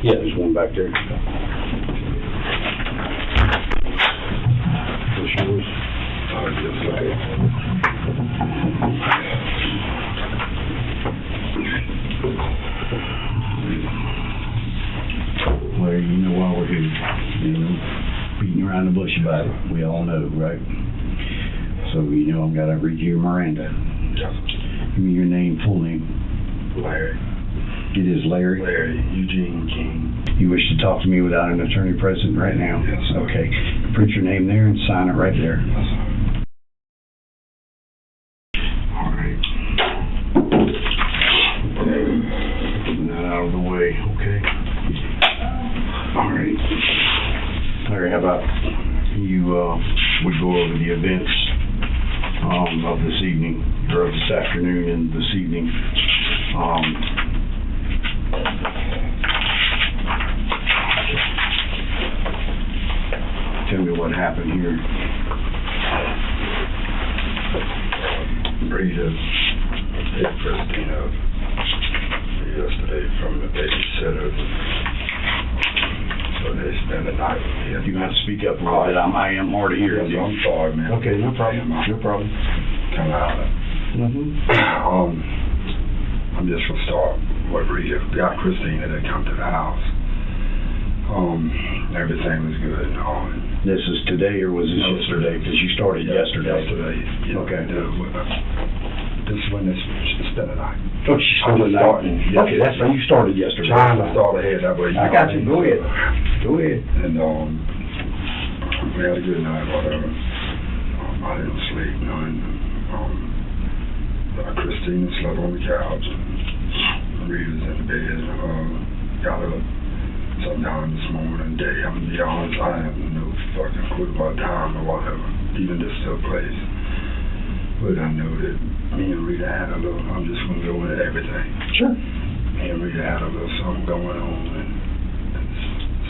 Yeah, there's one back there. What's yours? Well, you know why we're here. You know, beating around the bush about it. We all know, right? So, you know, I've got to read you Miranda. Yes. Give me your name, full name. Larry. It is Larry. Larry Eugene King. You wish to talk to me without an attorney present right now? Yes, sir. Okay. Print your name there and sign it right there. Yes, sir. All right. Getting that out of the way, okay? All right. Larry, how about you, we go over the events of this evening, or of this afternoon and this evening. Tell me what happened here. Rita hit Cristina yesterday from the babysitter. So they spent the night with me. You have to speak up a little bit. I am hard of hearing. Yes, I'm sorry, man. Okay, no problem. No problem. Come out. I'm just gonna start with Rita. Got Cristina to come to the house. Everything was good. This is today, or was this yesterday? Because you started yesterday. Yesterday. Yeah, Okay. This is when she spent the night. Oh, she started starting. Okay, that's when you started yesterday. Trying to start ahead that way. I got you. Go ahead. Go ahead. And we had a good night, whatever. I didn't sleep none. Christina slept on the couch, and Rita's in the bed. Got up sometime this morning, day. I'm gonna be honest, I have no fucking clue about time or whatever. Even this took place. But I know that me and Rita had a little, I'm just gonna go into everything. Sure. Me and Rita had a little something going on, and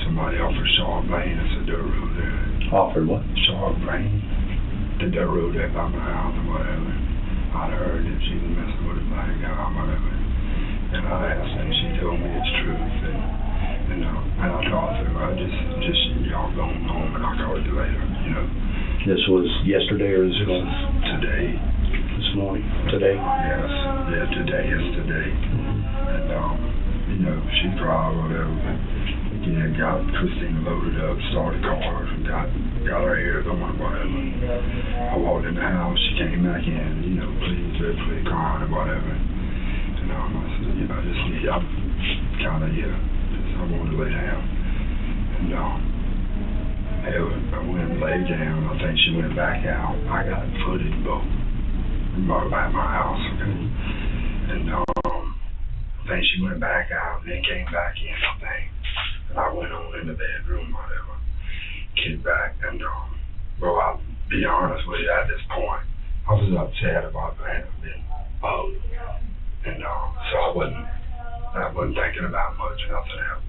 somebody offered Sharp Lane. It's a dirt road there. Offered what? Sharp Lane. The dirt road there by my house or whatever. I'd heard that she was messing with a black guy or whatever. And I asked her, and she told me it's truth. And I talked to her. I just y'all going home, and I'll call you later, you know. This was yesterday, or this was today? This morning. Today? Yes. Yeah, today is today. And, you know, she cried or whatever, but again, got Cristina loaded up, started cars, and got her hair going, whatever. I walked in the house, she came back in, you know, please, crying or whatever. And I said, you know, I'm kind of, I wanted to lay down. And I went and laid down. I think she went back out. I got footage both at my house, okay? And I think she went back out and then came back in, I think. And I went on in the bedroom, whatever. Came back and, well, I'll be honest with you, at this point, I was upset about being both. And so I wasn't thinking about much, nothing else.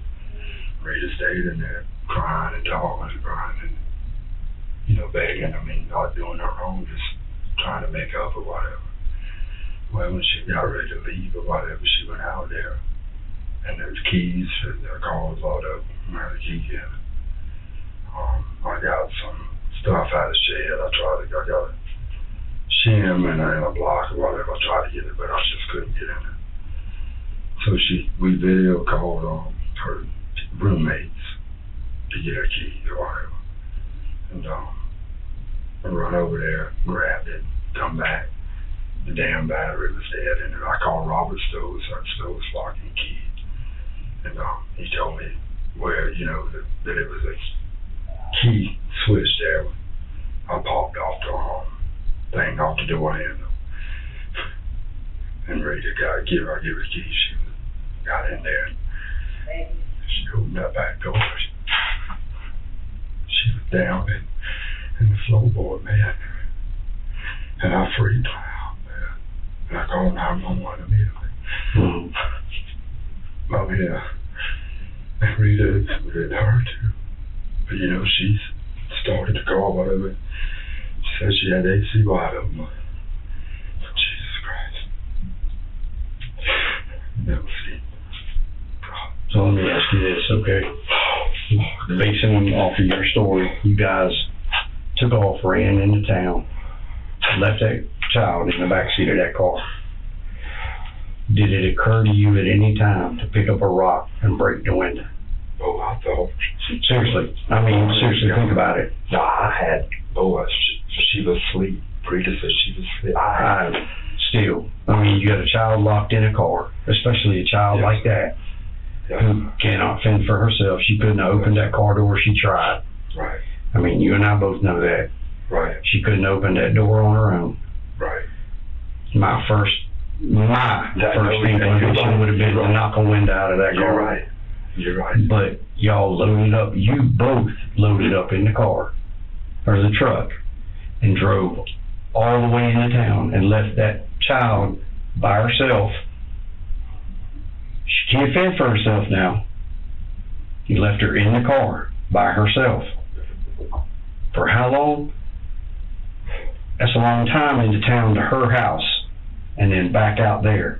Rita stayed in there crying and talking and crying and, you know, begging. I mean, not doing her wrong, just trying to make up or whatever. Well, when she got ready to leave or whatever, she went out there and there's keys, their car was loaded up, I had a key in it. I got some stuff out of the shed. I got a shim and a block or whatever. I tried to get it, but I just couldn't get in it. So we video called her roommates to get her keys or whatever. And I run over there, grabbed it, come back. The damn battery was dead in it. I called Robert Stowe, so Stowe was locking the key. And he told me where, you know, that it was a key switch there. I popped off the thing off the door handle. And Rita I give her the key. She got in there. She opened that back door. She was down in the floorboard, man. And I freaked out, man. And I called 911 immediately. Oh, yeah. And Rita, it hurt too. But, you know, she started the car, whatever. She said she had AC wide open. Jesus Christ. Never seen. So let me ask you this, okay? Basing off of your story, you guys took off, ran into town, left that child in the backseat of that car. Did it occur to you at any time to pick up a rock and break the window? Oh, I thought. Seriously, seriously, think about it. No, I had. She was asleep. Rita said she was asleep. You got a child locked in a car, especially a child like that, who cannot fend for herself. She couldn't have opened that car door. She tried. Right. You and I both know that. Right. She couldn't open that door on her own. Right. My first inclination would have been to knock a window out of that car. You're right. But y'all loaded up. You both loaded up in the car or the truck and drove all the way into town and left that child by herself. She can't fend for herself now. You left her in the car by herself. For how long? That's a long time into town to her house and then back out there.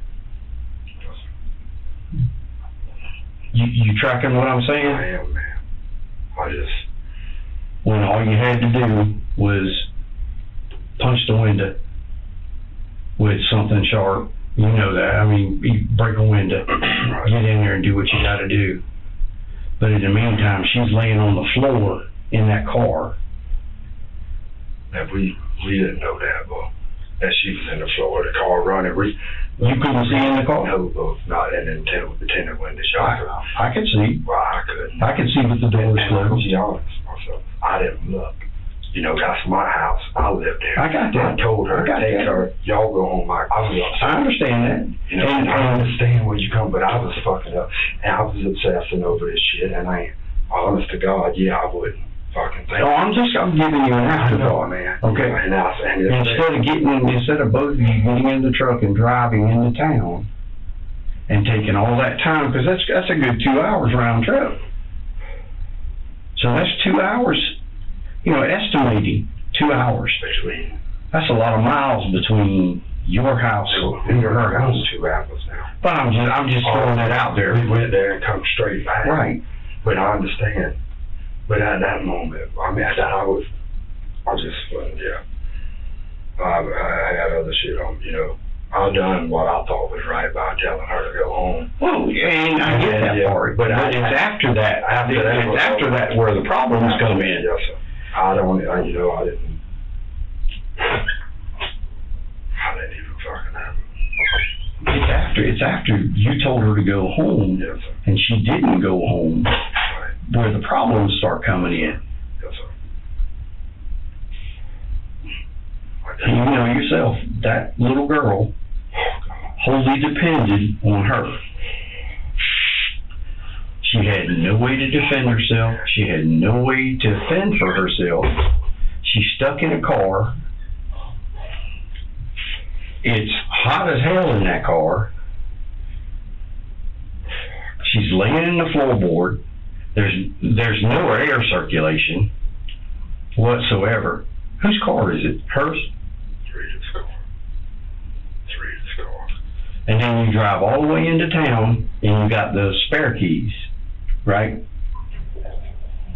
You tracking what I'm saying? I am, man. When all you had to do was punch the window with something sharp, you know that. You break a window, get in there and do what you got to do. But in the meantime, she's laying on the floor in that car. Now, we didn't know that, but that she was in the floor of the car running. You couldn't see in the car? No, not in the tinted window shot. I could see. Well, I couldn't. I could see with the doors closed. To be honest, myself, I didn't look. That's my house. I lived there. I got that. I told her, take her, y'all go home. I understand that. And I understand where you come, but I was fucking up. And I was obsessing over this shit. And honest to God, I wouldn't fucking think. No, I'm giving you an afterthought, man. Okay. Instead of both of you getting in the truck and driving into town and taking all that time, because that's a good 2 hours round trip. So that's 2 hours. Estimating 2 hours. That's a lot of miles between your house and her house. 2 hours now. But I'm just throwing that out there. We went there and come straight back. Right. But I understand. But at that moment, I had other shit on, I done what I thought was right by telling her to go home. Well, and I get that part, but it's after that. After that where the problems come in. Yes, sir. I didn't even fucking have it. It's after you told her to go home, yes, sir. And she didn't go home, right, where the problems start coming in. Yes, sir. And you know yourself, that little girl wholly depended on her. She had no way to defend herself. She had no way to fend for herself. She's stuck in a car. It's hot as hell in that car. She's laying in the floorboard. There's no air circulation whatsoever. Whose car is it? Hers? Rita's car. And then you drive all the way into town and you got the spare keys, right?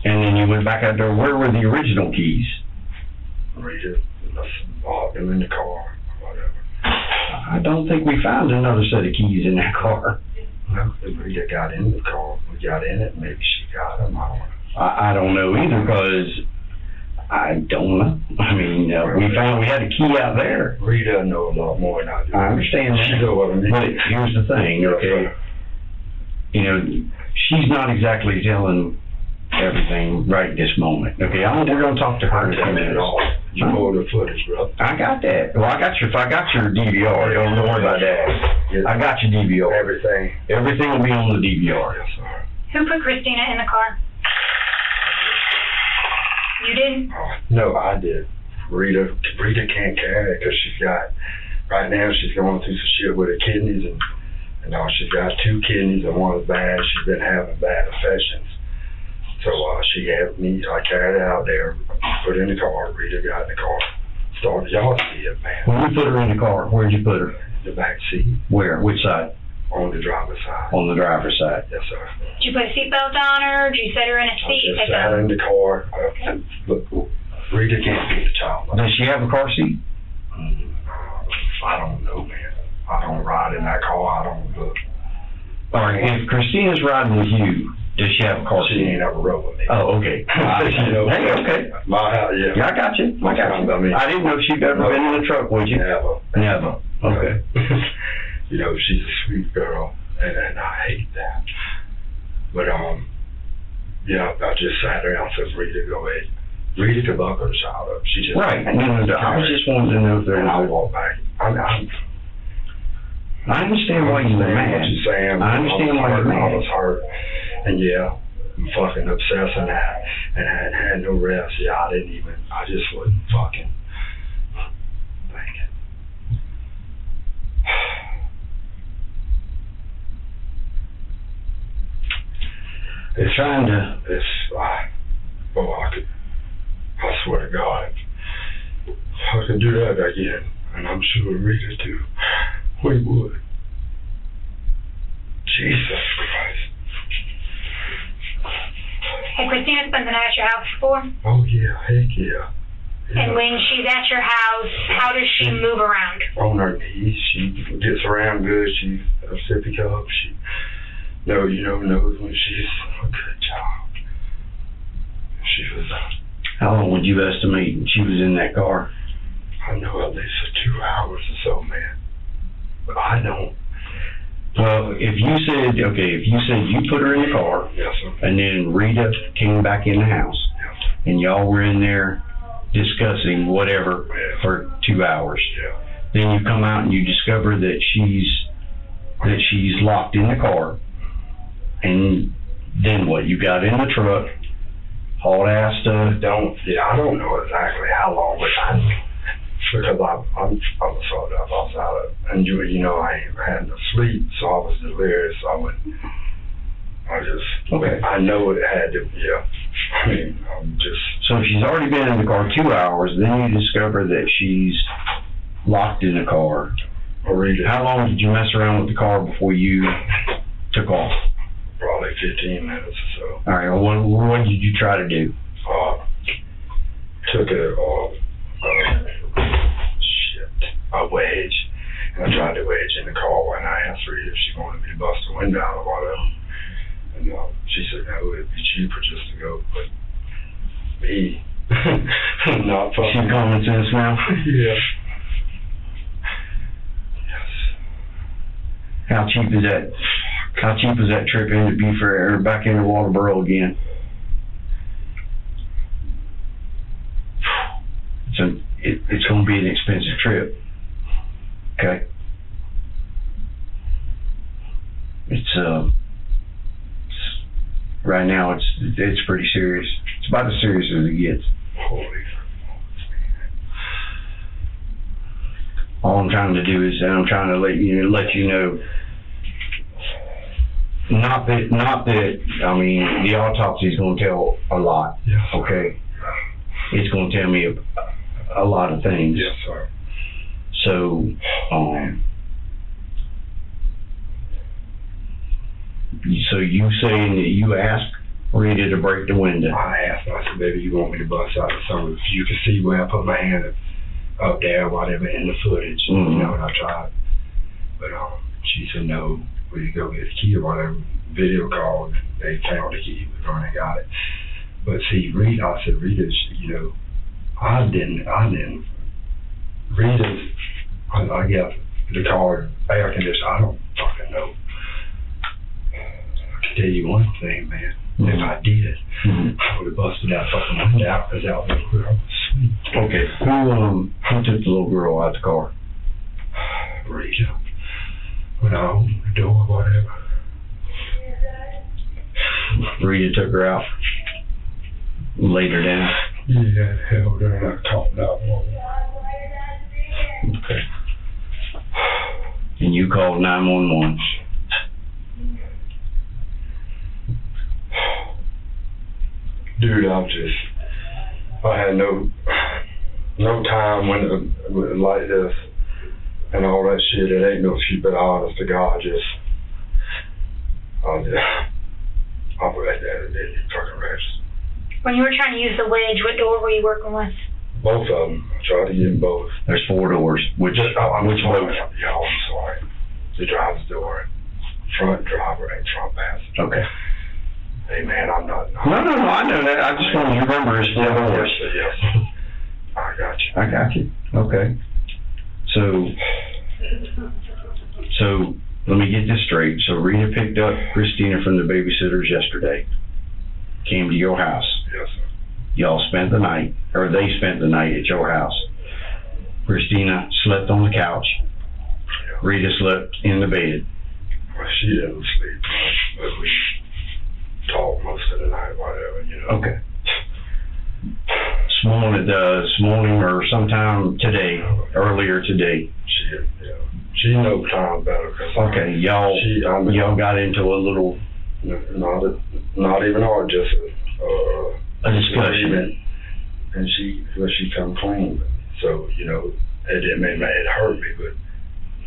And then you went back out there. Where were the original keys? Rita bought them in the car, whatever. I don't think we found another set of keys in that car. No, Rita got in the car. We got in it. Maybe she got them. I don't know either, because I don't know. We had a key out there. Rita knows a lot more than I do. I understand that. She knows what I mean. But here's the thing, okay? She's not exactly telling everything right this moment. Okay, we're going to talk to her in a few minutes. You know the footage, bro. I got that. Well, I got your DVR. Don't worry about that. Yes. I got your DVR. Everything will be on the DVR. Yes, sir. Who put Christina in the car? You did? No, I did. Rita can't carry it because right now she's going through some shit with her kidneys, and she's got 2 kidneys and one is bad. She's been having bad infections. So she had me, I carried it out there, put it in the car. Rita got in the car, started. Y'all see it, man. When you put her in the car, where'd you put her? The back seat. Where? Which side? On the driver's side. On the driver's side. Yes, sir. Did you put a seatbelt on her? Did you set her in a I seat? just sat in the car. Look, Rita can't be the child. Does she have a car seat? I don't know, man. I don't ride in that car. I don't look. All right, if Christina's riding with you, does she have a car She seat? ain't ever rode with me. Oh, okay. You know, Hey, okay. my house, yeah. Yeah, I got you. I got you. I mean, I didn't know if she'd ever been in a truck with you. Never. Never. Okay. You know, she's a sweet girl, and I hate that. But, yeah, I just sat there and I said, Rita, go ahead. Rita could buck her child up. She just... Right. No, I was just wanting to know if there And I was walked back. I understand why you were mad. What you're saying. I understand why you're mad. I was hurt. And yeah, I'm fucking obsessing that. And I hadn't had no rest. Yeah, I just wasn't fucking thinking. It's Trying to... I swear to God, I could do that again. And I'm sure Rita too. We would. Jesus Christ. Has Christina spent the night at your house before? Oh yeah, heck yeah. And when she's at your house, how does she move around? On her knees, she gets around good. She's a sippy cup. She knows when she's a good job. She was, How long would you estimate she was in that car? I know at least for 2 hours or so, man. But I don't. Well, if you said you put her in the car, Yes, sir. and then Rita came back in the house, Yes, sir. and y'all were in there discussing whatever for 2 hours. Yeah. Then you come out and you discover that she's locked in the car, and then what? You got in the truck, hauled ass to... I don't know exactly how long, but because I was sort of outside of, and you know, I ain't had no sleep, so I was delirious. Okay. I know it had to, yeah. I mean, I'm just. So she's already been in the car 2 hours, then you discover that she's locked in the car. How long did you mess around with the car before you took off? Probably 15 minutes or so. All right, well, what did you try to do? Took a wedge, and I tried to wedge in the car, and I asked her if she wanted me to bust the window out or whatever. And she said, no, it'd be cheaper just to go, but me, not fucking. She's common sense now? Yeah. Yes. How cheap is that? How cheap is that trip into Beaufort or back into Walterboro again? It's going to be an expensive trip. Okay. It's right now it's pretty serious. It's about as serious as it gets. Holy. All I'm trying to do is I'm trying to let you know. Not that I mean the autopsy is going to tell a lot. Yes. Okay. It's going to tell me a lot of things. Yes, sir. So, so you saying that you asked Rita to break the window? I asked, I said, baby, you want me to bust out the sunroof? You can see where I put my hand up there, whatever, in the footage. Mm-hmm. You know, and I tried. But she said, no, we go get the key or whatever. Video called, they found the key, we finally got it. But see, Rita, I said, Rita, you know, I didn't, Rita's, I got the car, air conditioner, I don't fucking know. I can tell you one thing, man. Mm-hmm. If I did, I would have busted that fucking window out because out there I was asleep. Okay. Who took the little girl out the car? Rita. When I opened the door, whatever. Rita took her out, laid her down. Yeah, held her and I talked out. Okay. And you called 911. Dude, I had no time when like this and all that shit. It ain't no shit, but honest to God, just I'll put that down and then you fucking rest. When you were trying to use the wedge, what door were you working with? Both of them. I tried to get both. There's 4 doors. Which Which both? Yeah, I'm sorry. The driver's door, front driver, and front passenger. Okay. Hey man, I'm not. No, I know that. I just want to remember it's 4 doors. Yes. I got you. I got you. Okay. So let me get this straight. So Rita picked up Christina from the babysitters yesterday, came to your house. Yes, sir. Y'all spent the night, or they spent the night at your house. Christina slept on the couch. Yeah. Rita slept in the bed. Well, she didn't sleep much, but we talked most of the night, whatever, you know. Okay. This morning or sometime today, earlier today. She knows time better. Okay, y'all got into a little... Not even hard, just a discussion. And she come clean. So, you know, it hurt me, but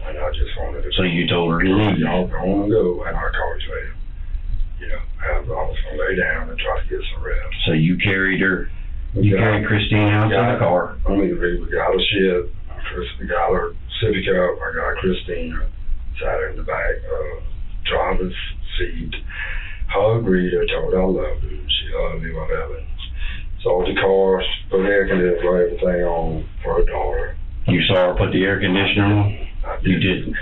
and I just wanted to... So you told her to leave? Y'all go and go, and I called you later. You know, I was going to lay down and try to get some rest. So you carried her... You carried Christine out to the car. I mean, we got her shit. We got her Civic up. I got Christine sat her in the back, driver's seat. Hugged Rita, told her I loved her. She loved me, whatever. Sold the car, put the air conditioner, everything on for her daughter. You saw her put the air conditioner on? You didn't.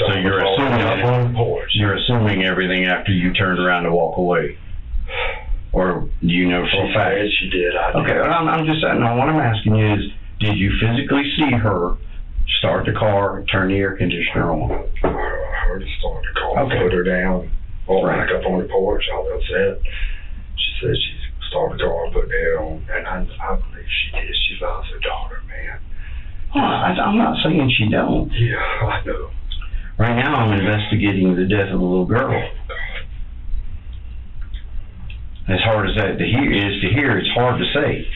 So you're assuming up on the porch. You're assuming everything after you turned around to walk away. Or do you know for a fact? She did. I did. Okay, I'm just saying, now what I'm asking you is, did you physically see her start the car, turn the air conditioner on? I heard her start the car, okay. Put her down, walk Right. back up on the porch, I was upset. She said she started the car, put the air on, and I believe she did. She loves her daughter, man. Well, I'm not saying she don't. Yeah, I know. Right now I'm investigating the death of a little girl. As hard as that is to hear, it's hard to say.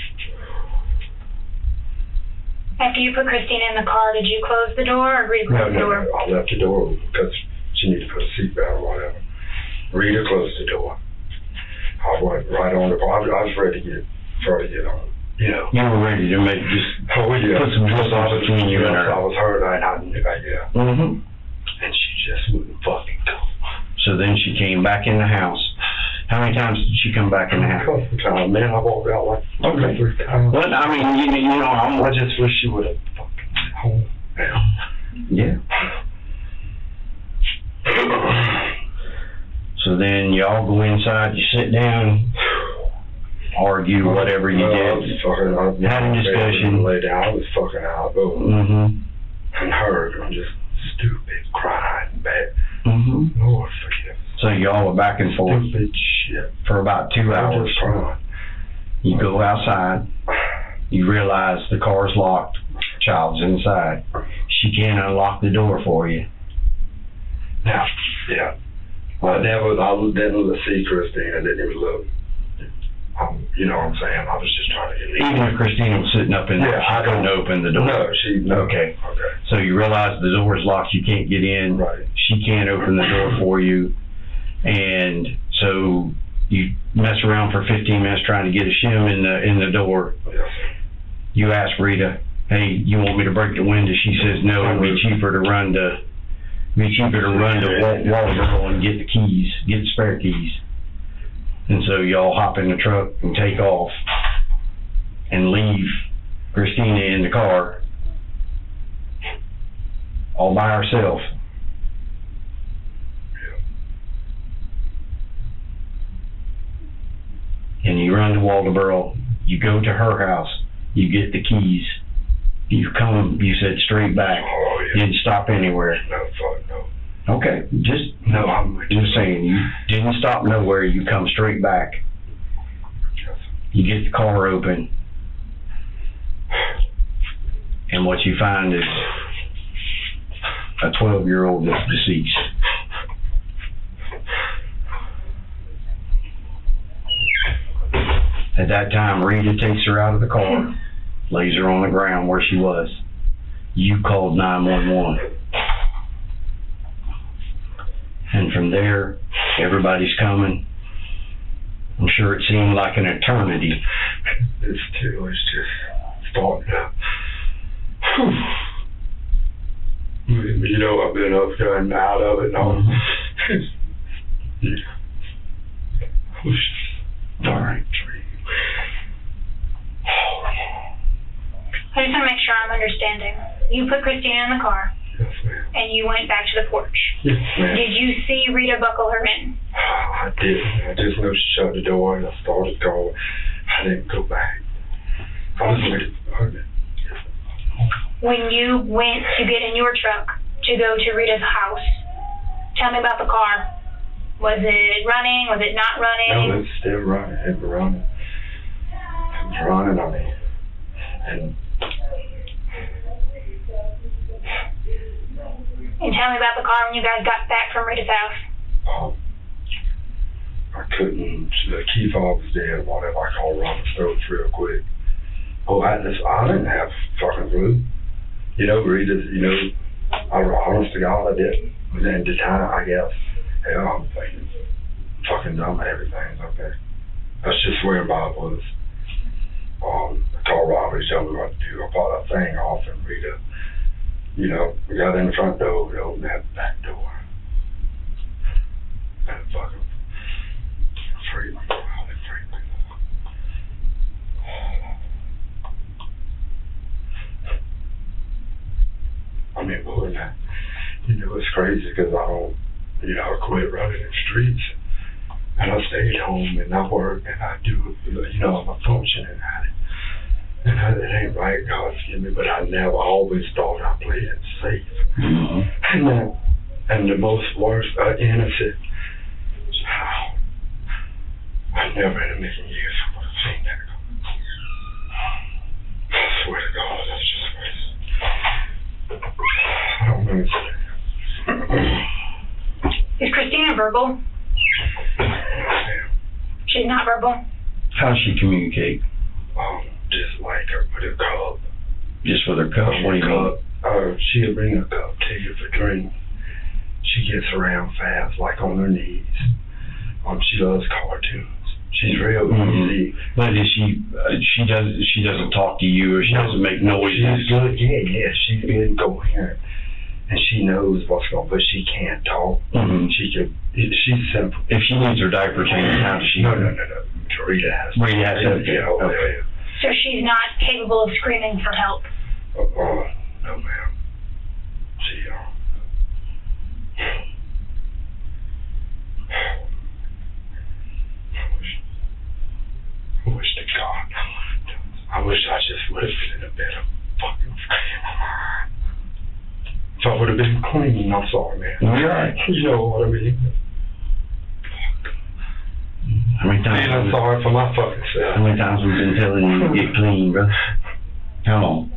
After you put Christina in the car, did you close the door or Rita close the door? No, I left the door because she needed to put a seatbelt or whatever. Rita closed the door. I went right on the car. I was ready to get on. You know. You were ready to make just put some distance between you and her. I was hurt. I knew that, yeah. Mm-hmm. And she just wouldn't fucking go. So then she came back in the house. How many times did she come back in the house? A couple times, man. I walked out like 3 times. But I mean, you know, I just wish she would have fucking went home now. Yeah. So then y'all go inside, you sit down, argue, whatever you did. Had a discussion. Lay down. I was fucking out. Mm-hmm. And her, I'm just stupid, crying, bad. Mm-hmm. Lord forgive. So y'all were back and forth Stupid shit. for about 2 hours. You go outside, you realize the car's locked, child's inside. She can't unlock the door for you. Now, yeah. I didn't see Christina. I didn't even look. You know what I'm saying? I was just trying to get Even if Christina was sitting up in there, she couldn't open the door. No, Okay. So you realize the door's locked, you can't get in. Right. She can't open the door for you. And so you mess around for 15 minutes trying to get a shim in the door. Yes. You ask Rita, hey, you want me to break the window? She says no, it'd be cheaper to run to Walterboro and get the keys, get the spare keys. And so y'all hop in the truck and take off and leave Christina in the car all by herself. And you run to Walterboro, you go to her house, you get the keys, you said straight back, you didn't stop anywhere. No, fuck no. Okay, I'm just saying, you didn't stop nowhere, you come straight back. You get the car open, and what you find is a 12-year-old that's deceased. At that time, Rita takes her out of the car, lays her on the ground where she was. You called 911. And from there, Everybody's coming. I'm sure it seemed like an eternity. It's just starting to. You know, I've been up there and out of it and all. Yeah. All right. I just want to make sure I'm understanding. You put Christina in the car, Yes, ma'am. and you went back to the porch. Yes, ma'am. Did you see Rita buckle her in? I didn't. I just know she shut the door and I started going. I didn't go back. I was ready to hurt it. When you went to get in your truck to go to Rita's house, tell me about the car. Was it running? Was it not running? No, it's still running. It's running. It's running on me. And tell me about the car when you guys got back from Rita's house. I couldn't. The key fob was dead. Whatever. I called Robert Stokes real quick. I didn't have fucking clue. You know, Rita's. You know, honest to God, I didn't. And at the time, I guess. Hell, I'm thinking, fucking dumb. Everything's okay. That's just where Bob was. I called Robert. He told me what to do. I bought that thing off, and Rita. You know, we got in the front door, we opened that back door. And it fucking freaked me out. It freaked me out. I mean, more than that, you know, it's crazy because I don't, you know, I quit running in the streets. And I stayed home and I work and I do, you know, I'm a functioning addict. And it ain't right, God forgive me, but I never always thought I played it safe. Mm-hmm. And the most worst, innocent, I never in a million years would have seen that. I swear to God, that's just crazy. I don't understand. Is Christina verbal? Yeah. She's not verbal? How does she communicate? Just like her with a cup. Just with her cup? What do you mean? She'll bring a cup to you for drink. She gets around fast, like on her knees. She loves cartoons. She's real easy. But is she doesn't talk to you, or she doesn't make noises? She's good, yeah, she's good coherent. And she knows what's going on, but she can't talk. Mm-hmm. She's simple. If she needs her diaper changed, how does she? No. Rita has. Rita has to. Yeah, okay. So she's not capable of screaming for help? No, ma'am. She, I wish to God. I wish I just would have been in a better fucking frame. If I would have been clean, I'm sorry, man. You're right. You know what I mean? How many times? I'm sorry for my fucking self. How many times we've been telling you to get clean, bro? How long?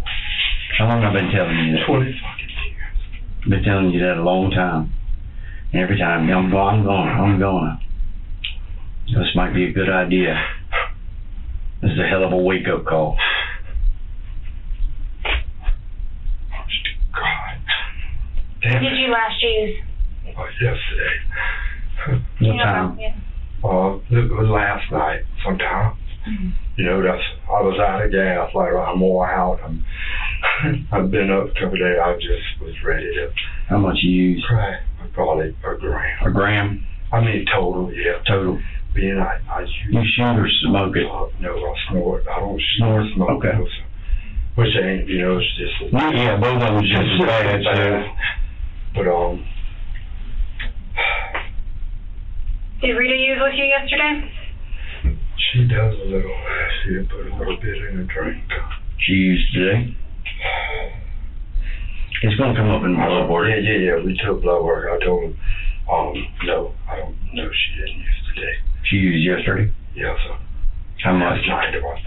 How long have I been telling you that? 20 fucking years. I've been telling you that a long time. And every time, I'm going. This might be a good idea. This is a hell of a wake-up call. God. When Damn did it. you last use? Yesterday. What time? Yeah. It was last night sometime. Mm-hmm. You know, I was out of gas, like I'm more out. I've been up a couple of days, I just was ready to How much you use? cry. Probably a gram. A gram? I mean total, yeah. Total. Being I use You shoot or smoke it? no, I snort. I don't Snort? smoke. Okay. Which ain't, you know, it's just Yeah, both of them just as bad. So. But Did Rita use with you yesterday? she does a little. She put a little bit in a drink. She used today? It's going to come up in my blood work. Yeah. We took blood work. I told him, no, I don't know. She didn't use today. She used yesterday? Yeah, so. How much?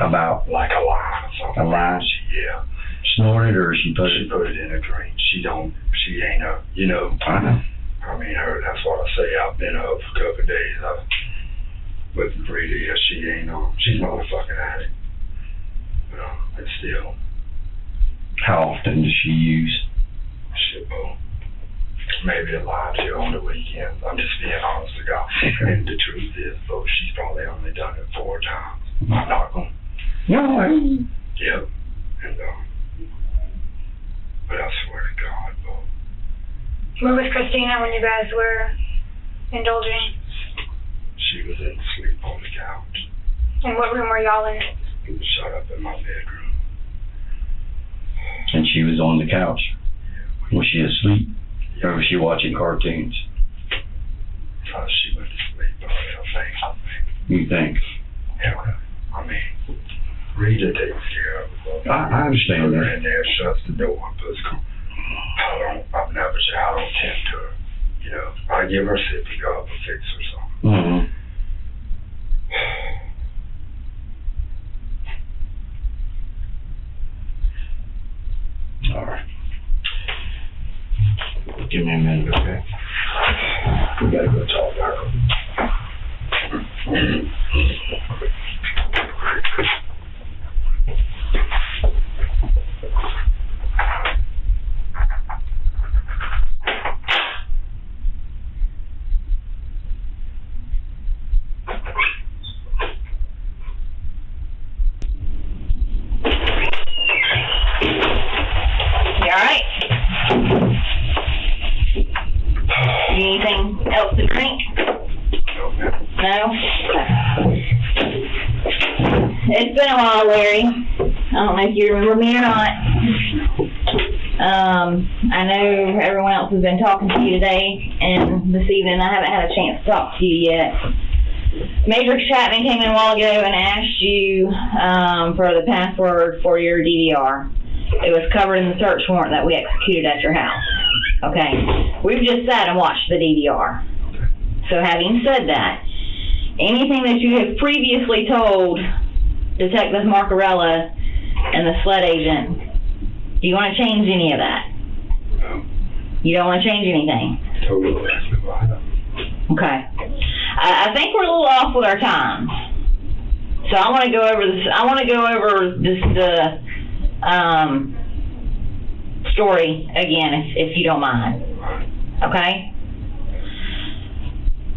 About? Like a line or something. A line? Yeah. Snorted, or she put She it? put it in a drink. She ain't a, you know. I know. I mean, that's what I say. I've been up for a couple of days. With Rita, yeah, she's not a fucking addict. But, it's still. How often does she use? Shit, maybe a lie to you on the weekends. I'm just being honest to God. And the truth is, though, she's probably only done it 4 times. I'm not going. No, Yep. And, but I swear to God, though. Where was Christina when you guys were indulging? She was in sleep on the couch. And what room were y'all in? Shut up in my bedroom. and she was on the couch. Was she asleep? Or was she watching cartoons? She went to sleep, but I think. You think? Yeah, I mean, Rita takes care of it. I understand Put her that. in there, shuts the door, I've never said I don't tend to her. You know, I give her sippy cup or fix her something. Mm-hmm. All right. Give me a minute, okay? We gotta go talk to her. Anything else to drink? No? Okay. It's been a while, Larry. I don't know if you remember me or not. I know everyone else has been talking to you today, and this evening I haven't had a chance to talk to you yet. Major Chapman came in a while ago and asked you for the password for your DVR. It was covered in the search warrant that we executed at your house. Okay, we've just sat and watched the DVR. So having said that, anything that you have previously told Detective Marcarella and the SLED agent, do you want to change any of that? No. You don't want to change anything? Totally. Okay. I think we're a little off with our time. So I want to go over this. I want to go over the story again, if you don't mind. Okay?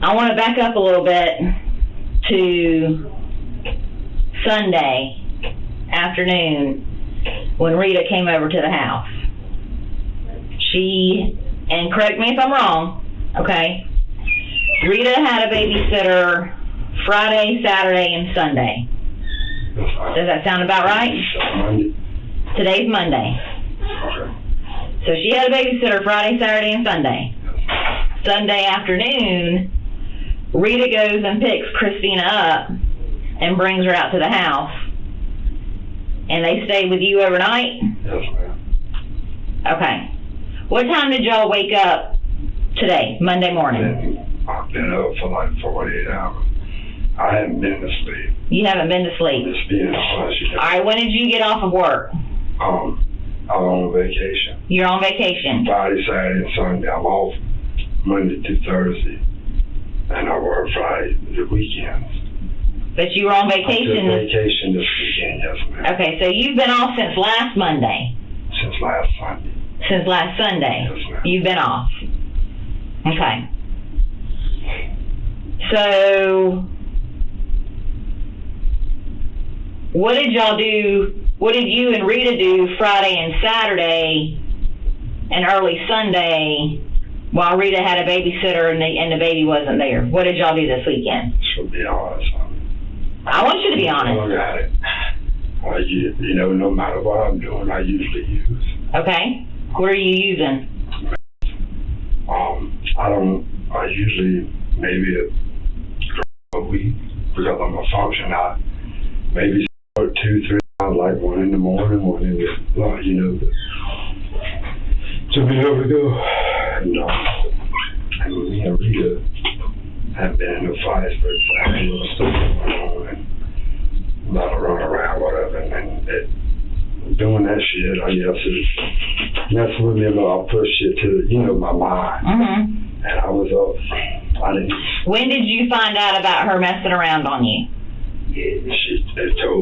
I want to back up a little bit to Sunday afternoon when Rita came over to the house. She, and correct me if I'm wrong, okay? Rita had a babysitter Friday, Saturday, and Sunday. Does that sound about right? Monday. Today's Monday. Okay. So she had a babysitter Friday, Saturday, and Sunday. Sunday afternoon, Rita goes and picks Cristina up and brings her out to the house. And they stay with you overnight? Yes, ma'am. Okay. What time did y'all wake up today, Monday morning? I've been up for like 48 hours. I haven't been to sleep. You haven't been to sleep? Just being honest. All right, when did you get off of work? I'm on vacation. You're on vacation. Friday, Saturday, and Sunday. I'm off Monday to Thursday. And I work Friday, the weekends. But you were on I took vacation. vacation this weekend, yes, ma'am. Okay, so you've been off since last Monday. Since last Sunday. Since last Sunday. Yes, ma'am. You've been off. Okay. So, what did y'all do? What did you and Rita do Friday and Saturday and early Sunday while Rita had a babysitter and the baby wasn't there? What did y'all do this weekend? To be honest, I want you to be honest. Look at it. You know, no matter what I'm doing, I usually use. Okay. What are you using? I usually maybe a week because I'm a function. I maybe 2, 3 hours, like 1 in the morning, 1 in the, you know, to be able to go. And me and Rita have been in the fight for exactly what stuff going on and let her run around, whatever, and doing that shit, I guess it messing with me a little. I pushed it to, you know, my mind. Mm-hmm. And I was up. I didn't. When did you find out about her messing around on you? She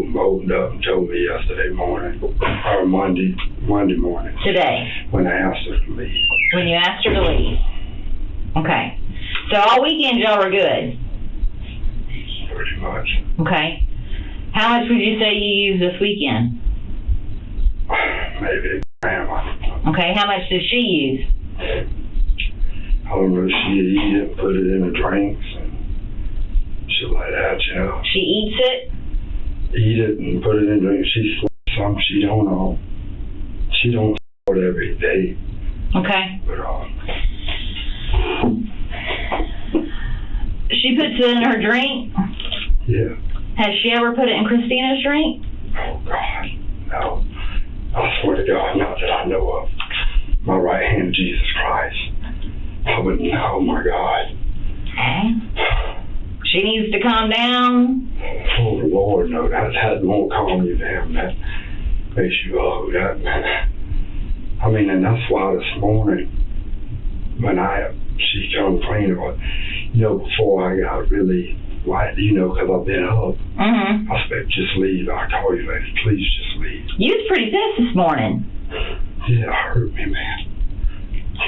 opened up and told me yesterday morning, or Monday morning. Today. When I asked her to leave. When you asked her to leave. Okay. So all weekend y'all were good? Pretty much. Okay. How much would you say you used this weekend? Maybe a gram. I don't know. Okay, how much did she use? I don't know. She eat it, put it in the drinks, and shit like that, you know. She eats it? Eat it and put it in drinks. She sleeps some. She don't know. She don't do it every day. Okay. But She puts it in her drink? yeah. Has she ever put it in Christina's drink? Oh God, no. I swear to God, not that I know of. My right hand, Jesus Christ. I wouldn't. Oh my God. Okay. She needs to calm down. Oh Lord, no. That won't calm you down. That makes you that. I mean, and that's why this morning when she come clean about, before I got really like, because I've been up. Mm-hmm. I said, just leave. I call you later. Please just leave. You was pretty pissed this morning. Yeah, it hurt me, man.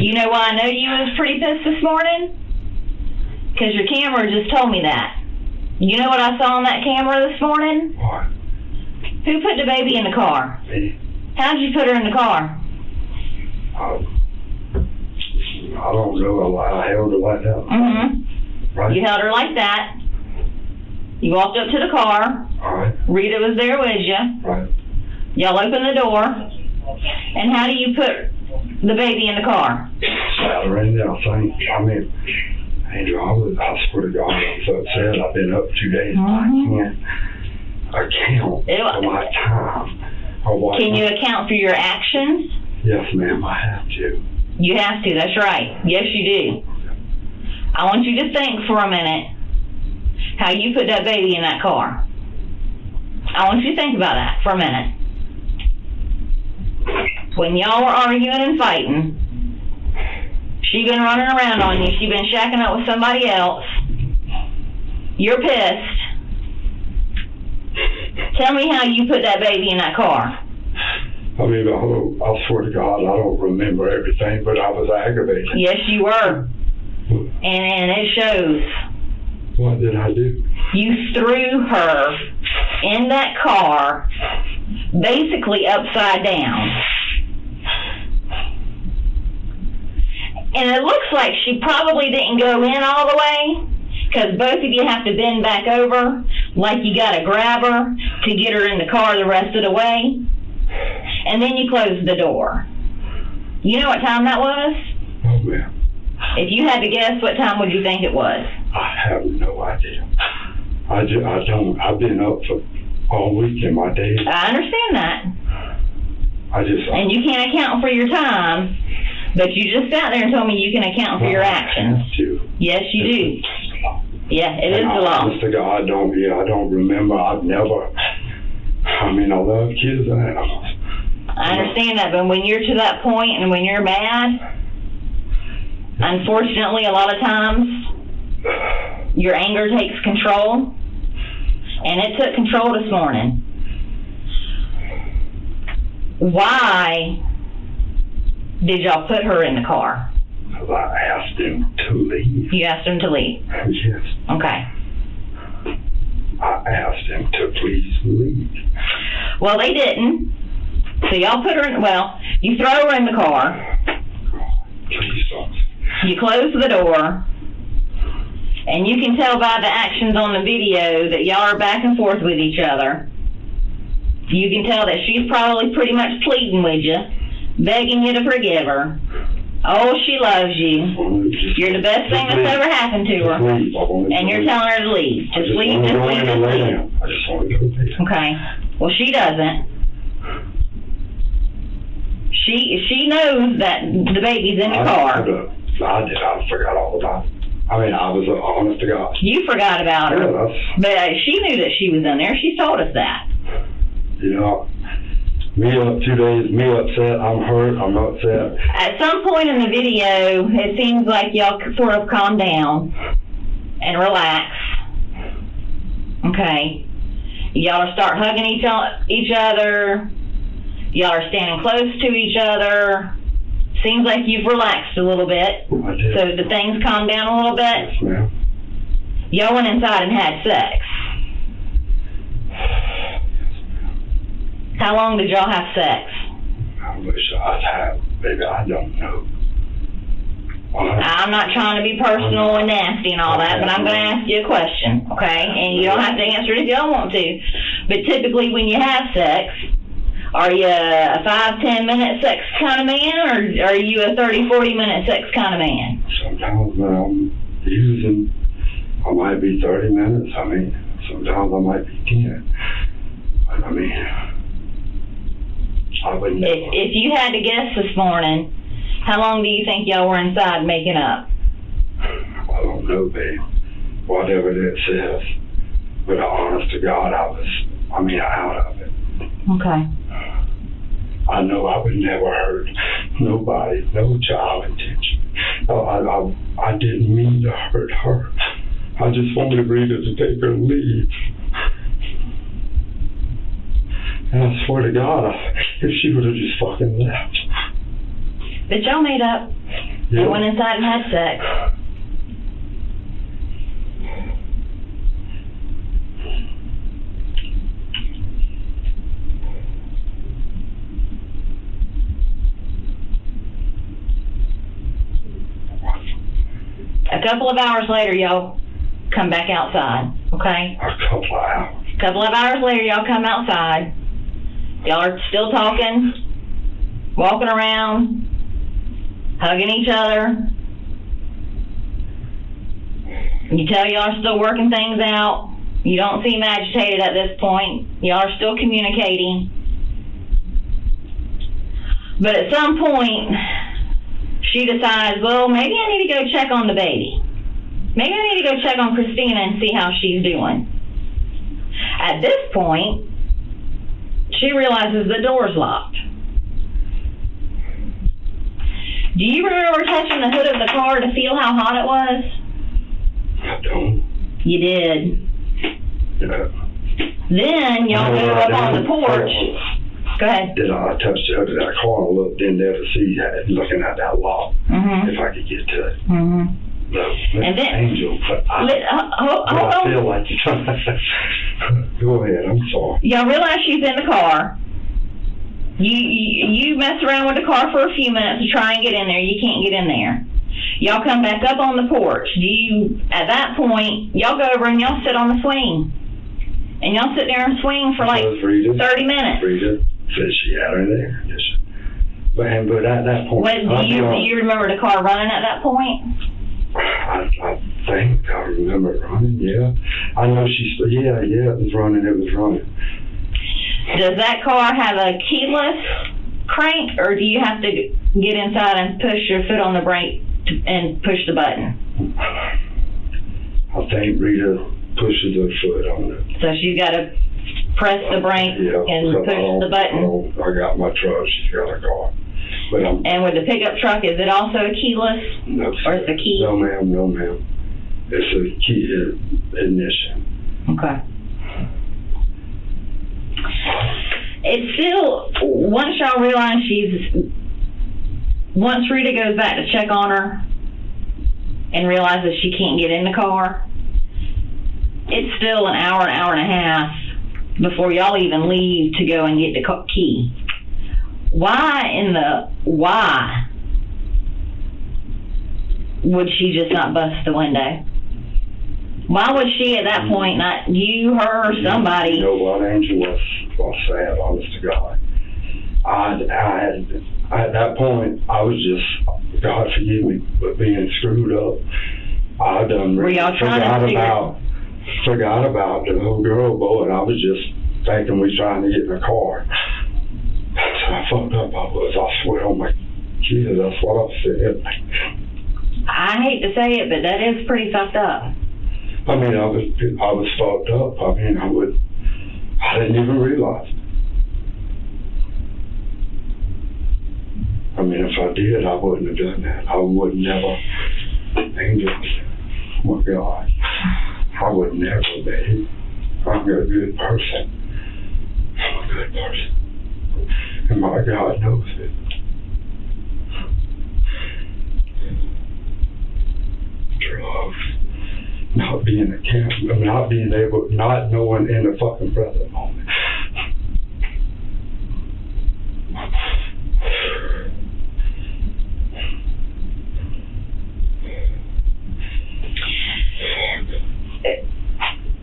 You know why I know you was pretty pissed this morning? Because your camera just told me that. You know what I saw on that camera this morning? What? Who put the baby in the car? Me? How'd you put her in the car? I don't know. I held her like that. Mm-hmm. Right? You held her like that. You walked up to the car. All right. Rita was there with you. Right. Y'all opened the door. And how do you put the baby in the car? Sat her in there, I think. I mean, Andrew, I swear to God, I'm so upset. I've been up 2 days. Mm-hmm. I can't account for my time. Can you account for your actions? Yes, ma'am, I have to. You have to, that's right. Yes, you do. I want you to think for a minute how you put that baby in that car. I want you to think about that for a minute. When y'all were arguing and fighting, she been running around on you. She been shacking up with somebody else. You're pissed. Tell me how you put that baby in that car. I mean, I swear to God, I don't remember everything, but I was aggravated. Yes, you were. And it shows. What did I do? You threw her in that car, basically upside down. And it looks like she probably didn't go in all the way, because both of you have to bend back over, like you got to grab her to get her in the car the rest of the way. And then you close the door. You know what time that was? Oh, man. If you had to guess, what time would you think it was? I have no idea. I don't. I've been up for all week in my days. I understand that. And you can't account for your time, but you just sat there and told me you can account for your actions. I have to. Yes, you do. Yeah, it is the law. Honest to God, I don't remember. I've never. I mean, I love kids and animals. I understand that, but when you're to that point and when you're mad, unfortunately, a lot of times, your anger takes control, and it took control this morning. Why did y'all put her in the car? Because I asked him to leave. You asked him to leave? Yes. Okay. I asked him to please leave. Well, they didn't. So y'all put her in, you throw her in the car. Please don't. You close the door. And you can tell by the actions on the video that y'all are back and forth with each other. You can tell that she's probably pretty much pleading with you, begging you to forgive her. Oh, she loves you. You're the best thing that's ever happened to her. And you're telling her to leave. Just leave, just leave, just leave. I just want to go to bed. Okay. Well, she doesn't. She knows that the baby's in the car. I forgot all about it. I mean, I was honest to God. You forgot about her. Yeah, but she knew that she was in there. She's told us that. Me up 2 days, me upset, I'm hurt, I'm upset. At some point in the video, it seems like y'all sort of calm down and relax. Okay. Y'all start hugging each other. Y'all are standing close to each other. Seems like you've relaxed a little bit. I did. So the things calmed down a little bit. Yes, ma'am. Y'all went inside and had sex. How long did y'all have sex? I wish I'd have, baby, I don't know. I'm not trying to be personal and nasty and all that, but I'm going to ask you a question, okay? And you don't have to answer it if you don't want to. But typically when you have sex, are you a 5-10 minute sex kind of man, or are you a 30-40 minute sex kind of man? Sometimes when I'm using, I might be 30 minutes. I mean, sometimes I might be 10. But I mean, I wouldn't know. If you had to guess this morning, how long do you think y'all were inside making up? I don't know, babe. Whatever that says. But honest to God, out of it. Okay. I know I would never hurt nobody, no child intention. I didn't mean to hurt her. I just wanted Rita to take her leave. And I swear to God, if she would have just fucking left. But y'all made up and went inside and had sex. A couple of hours later, y'all come back outside, okay? A couple of hours. A couple of hours later, y'all come outside. Y'all are still talking, walking around, hugging each other. You tell y'all are still working things out. You don't seem agitated at this point. Y'all are still communicating. But at some point, she decides, well, maybe I need to go check on the baby. Maybe I need to go check on Cristina and see how she's doing. At this point, she realizes the door's locked. Do you remember touching the hood of the car to feel how hot it was? I don't. You did. Yeah. Then y'all go up on the porch. Go ahead. Then I touched the hood of that car and looked in there to see, looking at that lock, if I could get to it. No, And then, Angel, but hold I on. feel like you're trying to... Go ahead, I'm sorry. Y'all realize she's in the car. You mess around with the car for a few minutes to try and get in there. You can't get in there. Y'all come back up on the porch. At that point, y'all go over and y'all sit on the swing. And y'all sit there and swing for like 30 minutes. Rita said she had her there. Yes. But at that point... Do you remember the car running at that point? I think I remember it running, yeah. I know it was running. Does that car have a keyless crank, or do you have to get inside and push your foot on the brake and push the button? I think Rita pushes her foot on it. So she's got to press the brake and push the button. I got my truck, she's got a car. And with the pickup truck, is it also keyless? No, or is the key? No, ma'am. It's a key ignition. Okay. It's still, once y'all realize once Rita goes back to check on her and realizes she can't get in the car, it's still an hour and a half before y'all even leave to go and get the key. Why would she just not bust the window? Why was she at that point, not you, her, or somebody? You know what, Angel, was sad, honest to God. At that point, I was just, God forgive me, but being screwed up. I done forgot about the little girl, boy, and I was just thinking we trying to get in the car. So I fucked up, I swear on my kids, that's what I said. I hate to say it, but that is pretty fucked up. I mean, I was fucked up. I mean, I didn't even realize it. I mean, if I did, I wouldn't have done that. I would never, Angel, oh my God, I would never, babe. I'm a good person. I'm a good person. And my God knows it. drugs, not being a camp, not being able, not knowing in the fucking present moment.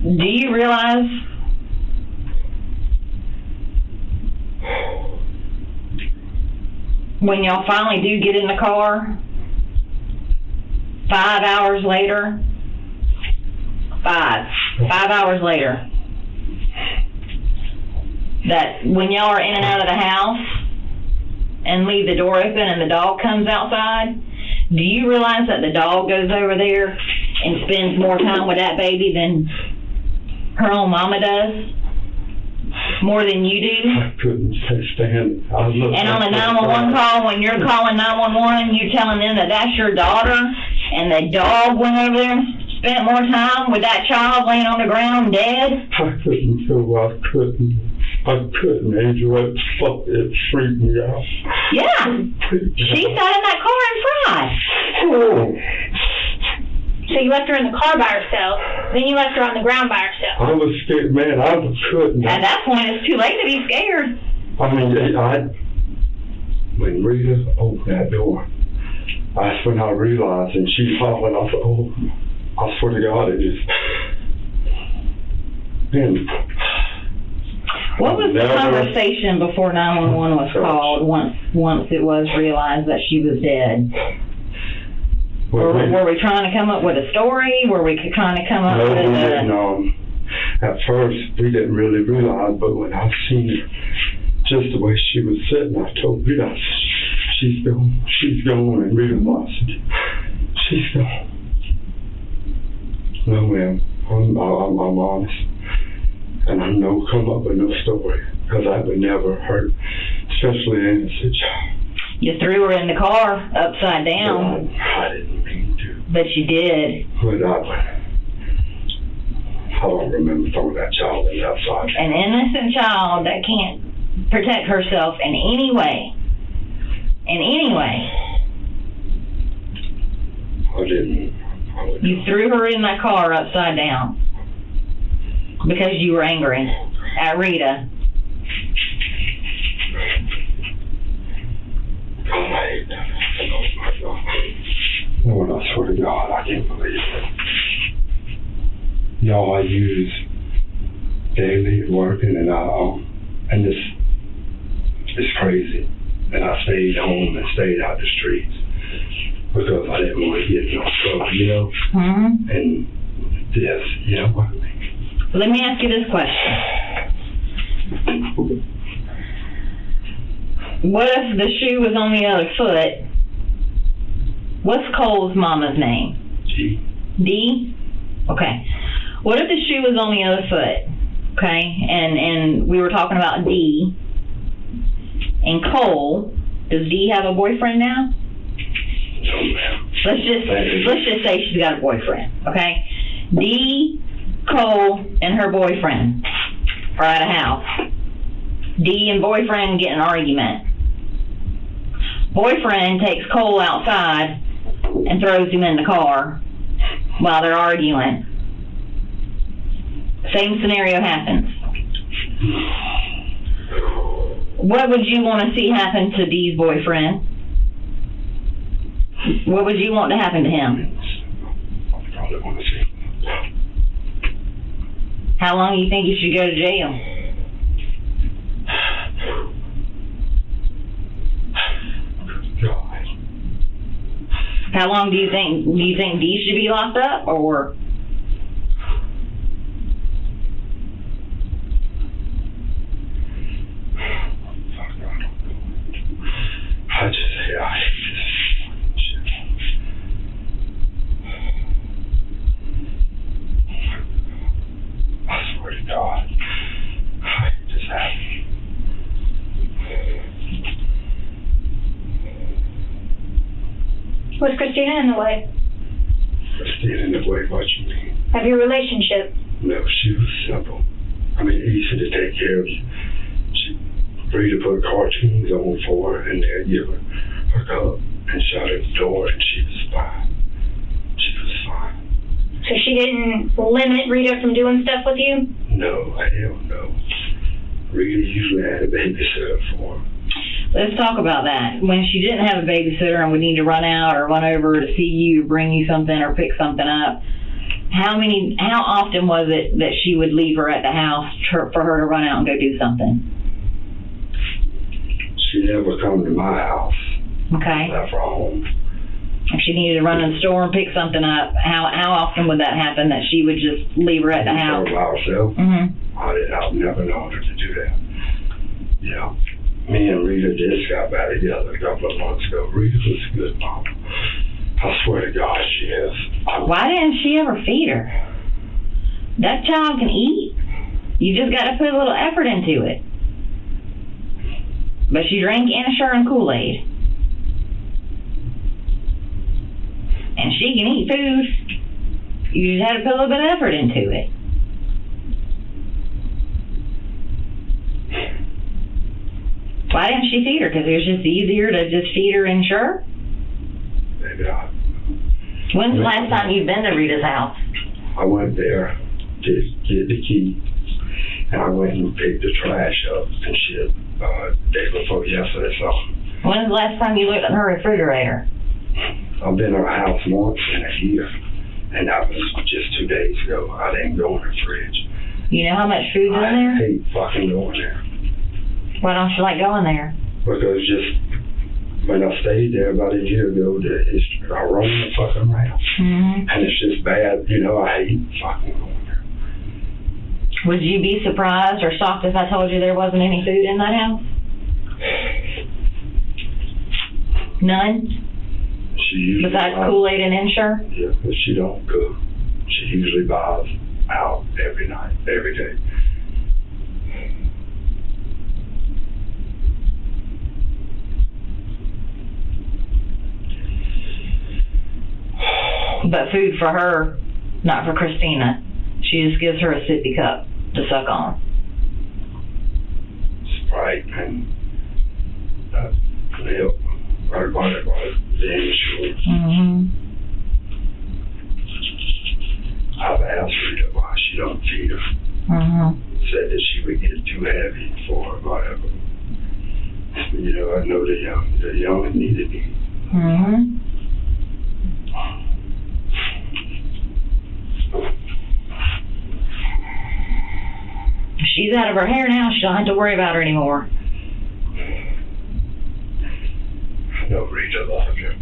Do you realize when y'all finally do get in the car, 5 hours later, 5 hours later, that when y'all are in and out of the house and leave the door open and the dog comes outside, do you realize that the dog goes over there and spends more time with that baby than her own mama does? More than you do? I couldn't stand it. And on the 911 call, when you're calling 911, you're telling them that that's your daughter, and the dog went over there and spent more time with that child laying on the ground dead? I couldn't, Angel. It freaked me out. Yeah. She sat in that car and cried. Oh. So you left her in the car by herself, then you left her on the ground by herself. I was scared, man. I couldn't. At that point, it's too late to be scared. I mean, when Rita opened that door, that's when I realized, and she's hollering, I said, oh, I swear to God, it just, man. What was the conversation before 911 was called once it was realized that she was dead? Were we trying to come up with a story? Were we trying to come up with a... No. At first, we didn't really realize, but when I seen her, just the way she was sitting, I told Rita, she's gone, and Rita lost it. She's gone. No, ma'am, I'm honest. And I know come up with no story, because that would never hurt, especially an innocent child. You threw her in the car upside down. I didn't mean to. But you did. But I don't remember throwing that child in the upside down. An innocent child that can't protect herself in any way. In any way. I didn't. You threw her in that car upside down. Because you were angry at Rita. I hate that. Oh my God. Lord, I swear to God, I can't believe it. Y'all I use daily working, and this is crazy. And I stayed home and stayed out the streets because I didn't want to get in no trouble, you know? Mm-hmm. And this, you know what I mean? Let me ask you this question. What if the shoe was on the other foot? What's Cole's mama's name? G. D? Okay. What if the shoe was on the other foot? Okay, and we were talking about D. And Cole, does D have a boyfriend now? No, ma'am. Let's just say she's got a boyfriend, okay? D, Cole, and her boyfriend are at a house. D and boyfriend get in an argument. Boyfriend takes Cole outside and throws him in the car while they're arguing. Same scenario happens. What would you want to see happen to Dee's boyfriend? What would you want to happen to him? I probably want to see. How long do you think you should go to jail? God. How long do you think Dee should be locked up, or? I hate this shit. I swear to God, I hate this happening. Was Christina in the way? Christina in the way, what you mean? Of your relationship? No, she was simple. I mean, easy to take care of. Rita put cartoons on for her, and they'd give her a cup and shut her door, and she was fine. She was fine. So she didn't limit Rita from doing stuff with you? No, hell no. Rita usually had a babysitter for her. Let's talk about that. When she didn't have a babysitter and would need to run out or run over to see you, bring you something or pick something up, how often was it that she would leave her at the house for her to run out and go do something? She never come to my house. Okay. Left her home. If she needed to run in the store and pick something up, how often would that happen that she would just leave her at the house? By herself? Mm-hmm. I've never known her to do that. Yeah. Me and Rita just got back together a couple of months ago. Rita was a good mom. I swear to God she is. Why didn't she ever feed her? That child can eat. You just got to put a little effort into it. But she drank Ensure and Kool-Aid. And she can eat food. You just had to put a little bit of effort into it. Why didn't she feed her? Because it was just easier to just feed her Ensure? Maybe not. When's the last time you've been to Rita's house? I went there to get the key, and I went and picked the trash up and shit day before yesterday. So When's the last time you looked in her refrigerator? I've been to her house once in a year, and that was just 2 days ago. I didn't go in her fridge. You know how much food's in there? I hate fucking going there. Why don't you like going there? Because just when I stayed there about a year ago, I roam the fucking around. Mm-hmm. And it's just bad, you know, I hate fucking going there. Would you be surprised or shocked if I told you there wasn't any food in that house? None? She usually Besides buys, Kool-Aid and Ensure? Yeah, but she don't cook. She usually buys out every night, every day. But food for her, not for Christina. She just gives her a sippy cup to suck on. Sprite and milk, whatever, the insurance. Mm-hmm. I've asked Rita why she don't feed her. Mm-hmm. Said that she would get too heavy for her, whatever. You know, I know the young needed me. Mm-hmm. She's out of her hair now. She don't have to worry about her anymore. No, Rita loved her.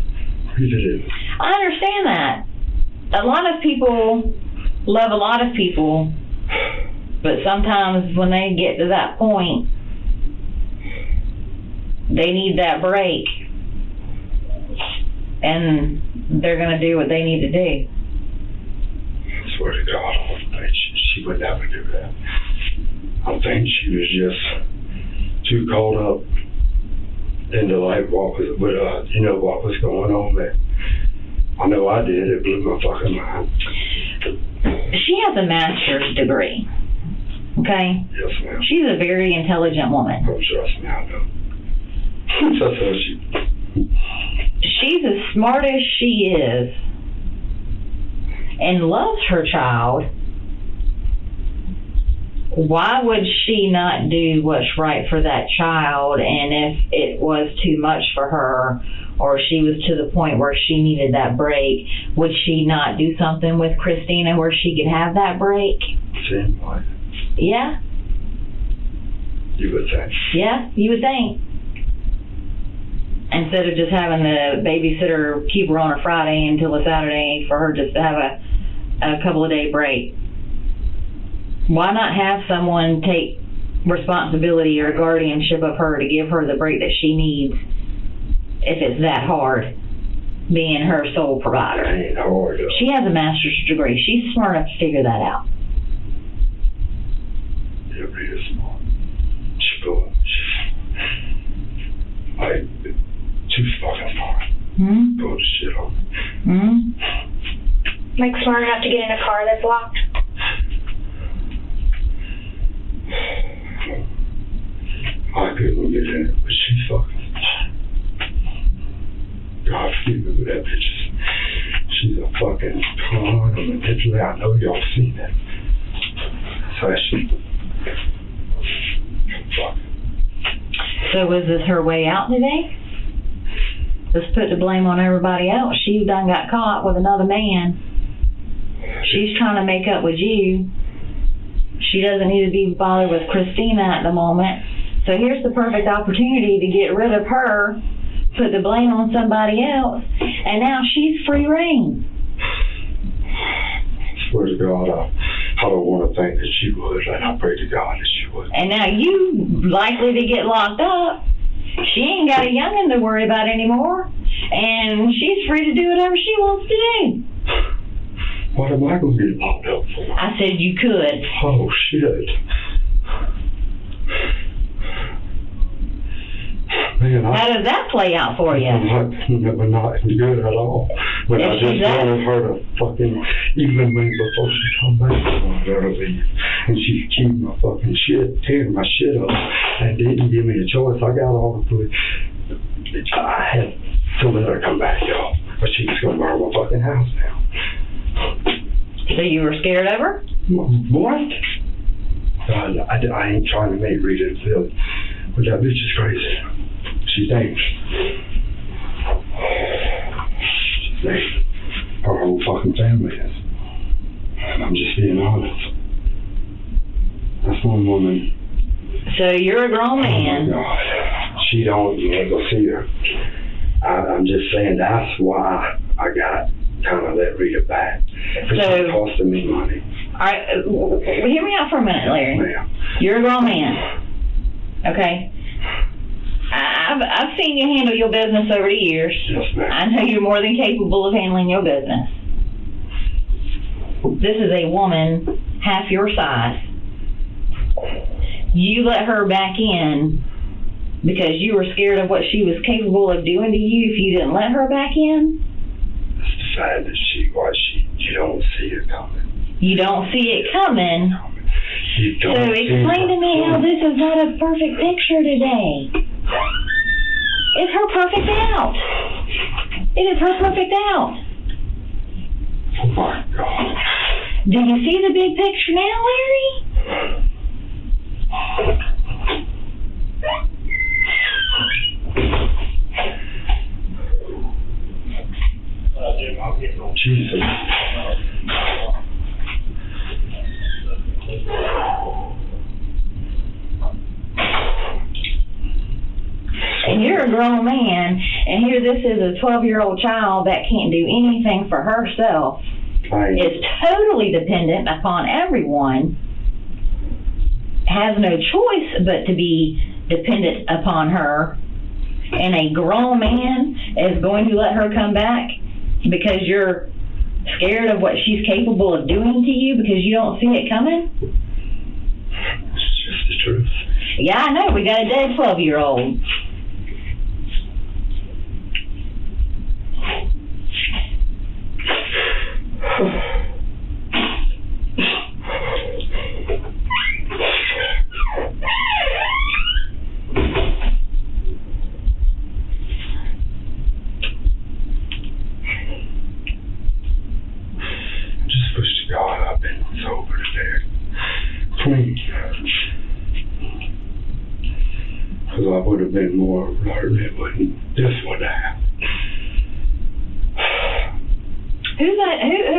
Rita didn't. I understand that. A lot of people love a lot of people, but sometimes when they get to that point, they need that break, and they're going to do what they need to do. I swear to God, I don't think she would never do that. I think she was just too caught up into like what was going on there. I know I did. It blew my fucking mind. She has a master's degree. Okay? Yes, ma'am. She's a very intelligent woman. Oh, trust me, I know. That's how She's as smart as she is and loves her child. Why would she not do what's right for that child? And if it was too much for her, or she was to the point where she needed that break, would she not do something with Christina where she could have that break? Seems like Yeah? you would think. Yeah, you would think. Instead of just having the babysitter keep her on a Friday until a Saturday for her just to have a couple of day break. Why not have someone take responsibility or guardianship of her to give her the break that she needs if it's that hard, being her sole provider? It ain't hard though. She has a master's degree. She's smart enough to figure that out. Yeah, Rita's smart. She go. Like, too fucking smart. Hmm? Go to shit on. Hmm? Like smart enough to get in a car that's locked. I couldn't get in it, but she fucking. God forgive me with that bitch. She's a fucking fucking con and manipulate. I know y'all seen it. So fuck. So was this her way out today? Let's put the blame on everybody else. She done got caught with another man. She's trying to make up with you. She doesn't need to be bothered with Cristina at the moment. So here's the perfect opportunity to get rid of her, put the blame on somebody else, and now she's free reign. I swear to God, I don't want to think that she would, and I pray to God that she would. And now you likely to get locked up. She ain't got a youngin' to worry about anymore, and she's free to do whatever she wants to do. What am I going to get locked up for? I said you could. Oh, shit. Man, How does that play out for you? Not good at all. But I just wanted her to fucking, even when before she come back, I wanted her to leave. And she keep my fucking shit, tearing my shit up, and didn't give me a choice. I got all the food. I had to let her come back, y'all. But she was going to burn my fucking house down. So you were scared of her? What? I ain't trying to make Rita feel it, but that bitch is crazy. She thinks. She thinks her whole fucking family is. And I'm just being honest. That's one woman. So you're a grown man. Oh my God. She don't, you ain't gonna see her. I'm just saying that's why I got kind of let Rita back. It's costing me money. Alright, hear me out for a minute, Larry. Ma'am. You're a grown man. Okay? I've seen you handle your business over the years. Yes, ma'am. I know you're more than capable of handling your business. This is a woman half your size. You let her back in because you were scared of what she was capable of doing to you if you didn't let her back in? It's the fact that you don't see it coming. You don't see it coming? You don't So explain to me how this is not a perfect picture today. It's her perfect out. It is her perfect out. Oh my God. Do you see the big picture now, Larry? Jesus. And you're a grown man, and here this is a 12-year-old child that can't do anything for herself. Is totally dependent upon everyone, has no choice but to be dependent upon her, and a grown man is going to let her come back because you're scared of what she's capable of doing to you because you don't see it coming? It's just the truth. Yeah, I know. We got a dead 12-year-old. Just wish to God I've been sober today. Clean. Because I would have been more alert. It wouldn't. This would have happened. Who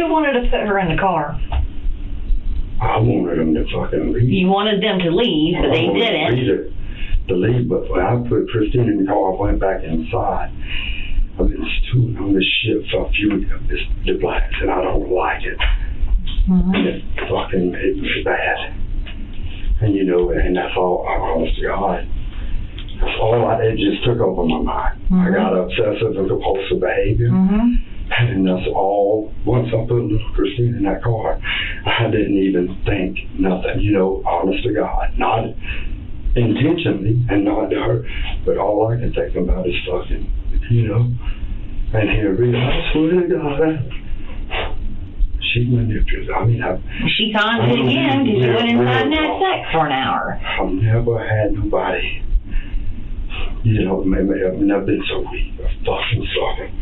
wanted to put her in the car? I wanted them to fucking leave. You wanted them to leave, but they didn't. To leave, but when I put Christine in the car, I went back inside. I've been stewing on this shit for a few weeks. The blacks, and I don't like it. Mm-hmm. It was bad. And you know, and that's all, honest to God. That's all it just took over my mind. Mm-hmm. I got obsessive and compulsive behavior. Mm-hmm. And that's all, once I put little Christine in that car, I didn't even think nothing, you know, honest to God. Not intentionally and not to her, but all I can think about is fucking, you know. And here, I swear to God, she manipulated. I mean, she conned it again because you went inside and had sex for an hour. I've never had nobody, you know, maybe I've never been so weak. I fucking sucking.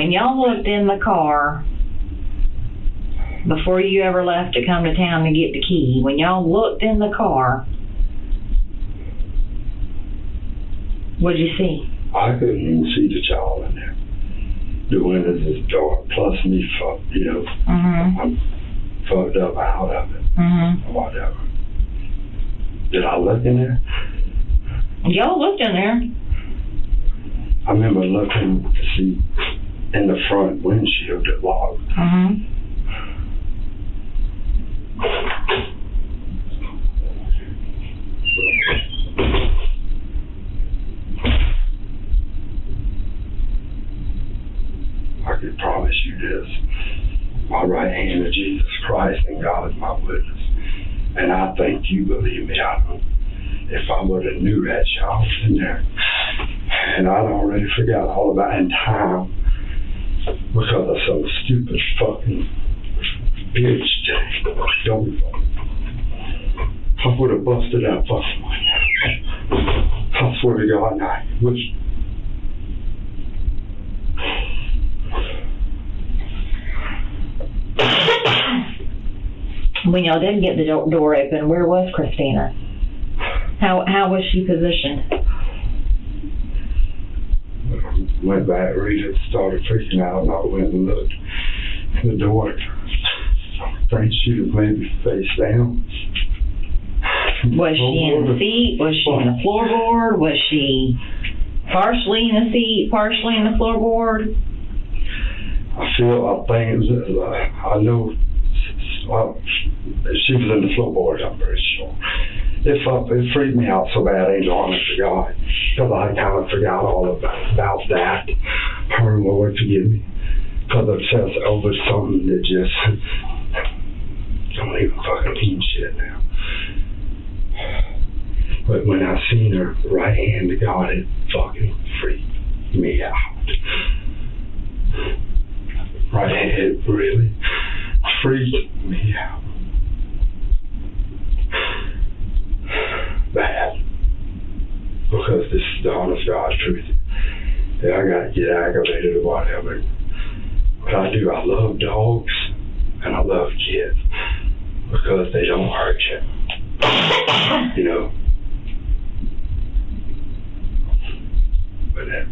when y'all looked in the car, before you ever left to come to town to get the key, when y'all looked in the car, what'd you see? I couldn't even see the child in there. The windows is dark, plus me fucked, you know. I'm fucked up out of it. Whatever. Did I look in there? Y'all looked in there. I remember looking to see in the front windshield that locked. I could promise you this. My right hand of Jesus Christ and God is my witness. And I think you believe me. I don't. If I would have knew that child was in there, and I'd already forgot all about it in time because of some stupid fucking bitch don't. I would have busted that fucking window. I swear to God, and I wish. When y'all did get the door open, where was Christina? How was she positioned? Went back, Rita started freaking out, and I went and looked at the door. I think she was maybe face down. Was she in the seat? Was she in the floorboard? Was she partially in the seat, partially in the floorboard? I think it was, I know she was in the floorboard, I'm pretty sure. It freaked me out so bad, Angel, honest to God, because I kind of forgot all about that. Her Lord, forgive me, because it says over something that just don't even fucking mean shit now. But when I seen her right hand to God, it fucking freaked me out. Right hand, it really freaked me out. Bad. Because this is the honest God's truth. Yeah, I gotta get aggravated or whatever. But I do. I love dogs and I love kids because they don't hurt you. You know. But that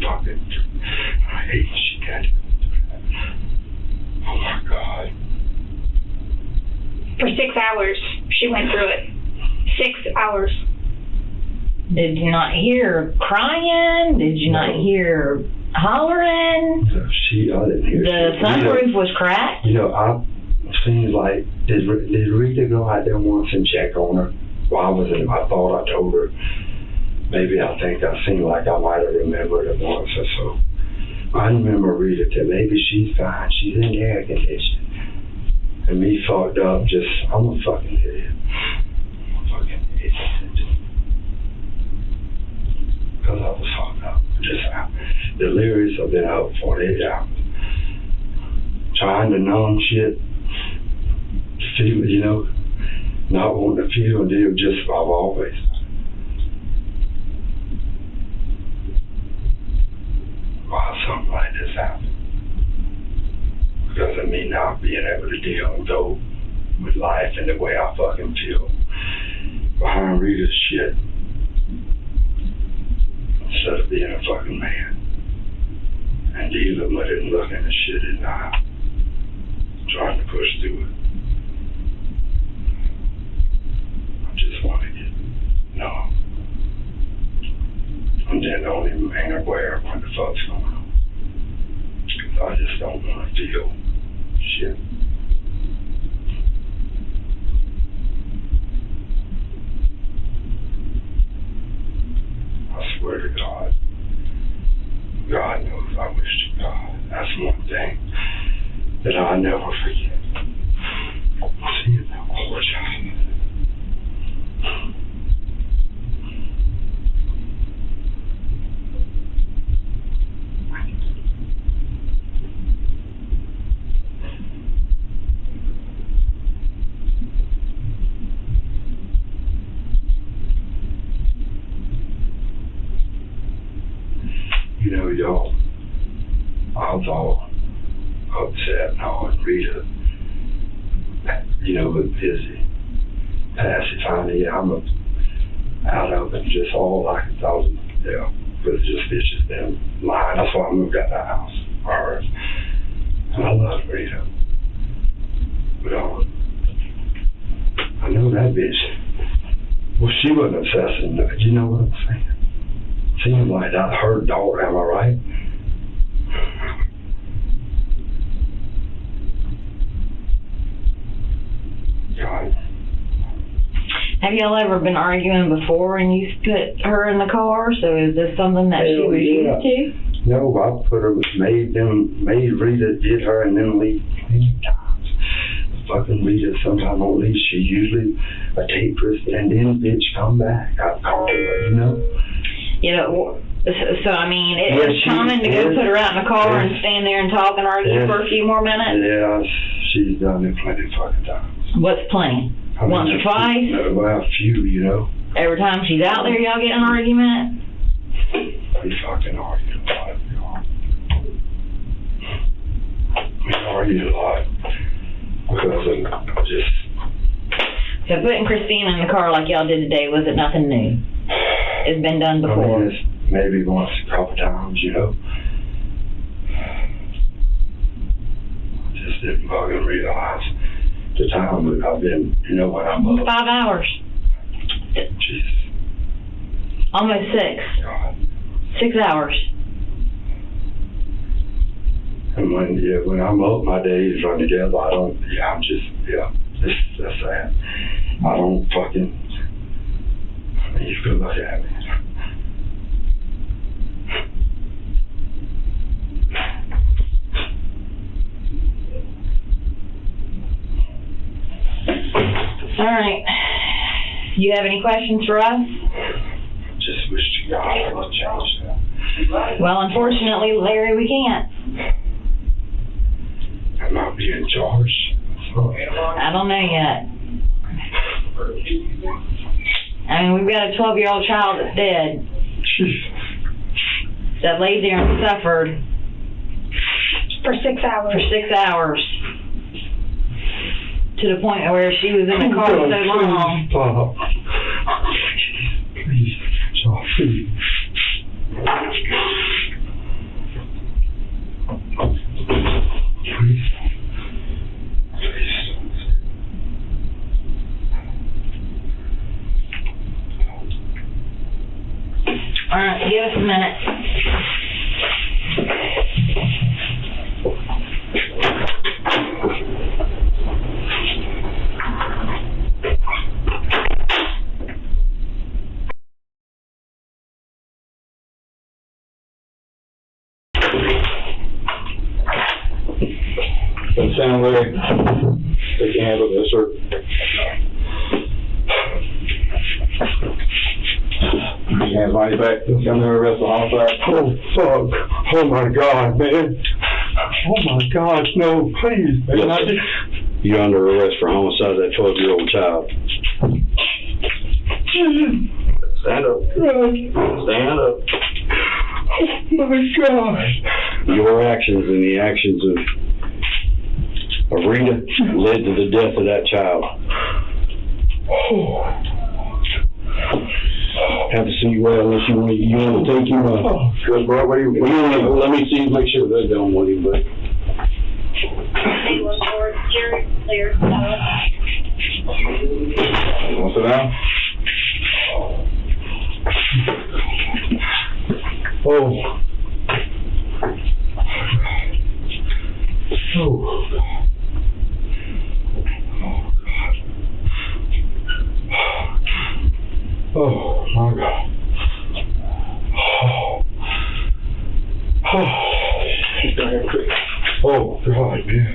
fucking, I hate she can't do that. Oh my God. For 6 hours, she went through it. 6 hours. Did you not hear crying? Did you not hear hollering? I didn't hear. The sunroof was cracked? You know, I seems like, did Rita go out there once and check on her? Well, I thought I told her. Maybe I think I seemed like I might have remembered it once or so. I remember Rita too. Maybe she's fine. She's in the air conditioning. And me fucked up, I'm a fucking idiot. I'm a fucking idiot. Because I was fucked up. Delirious, I've been out 48 hours. Trying to numb shit. Feel, you know, not wanting to feel and do just what I've always done. Why something like this happened? Because of me not being able to deal and go with life and the way I fucking feel behind Rita's shit instead of being a fucking man and dealing with it and looking at shit in the eye, trying to push through it. I just want to get numb. And then don't even ain't aware of what the fuck's going on. I just don't want to feel shit. I swear to God, God knows I wish to God. That's one thing that I'll never forget. Seeing that poor child. You know, y'all, upset and all, and Rita, you know, was busy. Finally, I'm out of it, just all I could thought, yeah, was just, it's just been lying. That's why I moved out of the house, hers. And I love Rita. But I know that bitch, well, she wasn't obsessing, you know what I'm saying? Seems like that's her daughter, am I right? God. Have y'all ever been arguing before and you put her in the car? So is this something that she was used to? No, I put her, made Rita did her and then leave many times. Fucking Rita sometimes won't leave. She usually a take Christine and then bitch come back. I've called her, you know? You know, so I mean, it's common to go put her out in the car and stand there and talk and argue for a few more minutes? Yeah, she's done it plenty fucking times. What's plenty? Once or twice? No, well, a few, you know. Every time she's out there, y'all get in an argument? We fucking argue a lot, y'all. We argue a lot because of just... So putting Christina in the car like y'all did today, was it nothing new? It's been done before. I mean, it's maybe once, a couple times, you know. Just didn't fucking realize the time that I've been, you know, when I'm up. 5 hours. Jesus. Almost 6. God. 6 hours. And when I'm up, my days run together. That's sad. I don't fucking, I mean, you could look at me. All right. You have any questions for us? Just wish to God I could change that. Well, unfortunately, Larry, we can't. I'm not being charged. So. I don't know yet. I mean, we've got a 12-year-old child that's dead. Jeez. That laid there and suffered. For 6 hours. For 6 hours. To the point where she was in the car so long. Stop. Please. Stop. Please. Please. All right, give us a minute. Doesn't sound very, they can handle this, or you have money back to come to arrest the homicide? Oh, fuck. Oh, my God, man. Oh, my God. No, please, man. Yes, you're under arrest for homicide of that 12-year-old child. Stand up. Stand up. Oh, my God. Your actions and the actions of Rita led to the death of that child. Oh. Have to see you well unless you want to take him. Good, bro. What do you want? Let me see, make sure they're done with him, but. You Want to sit down? Oh. Oh. Oh, my God. Oh. Oh. Oh, God, man.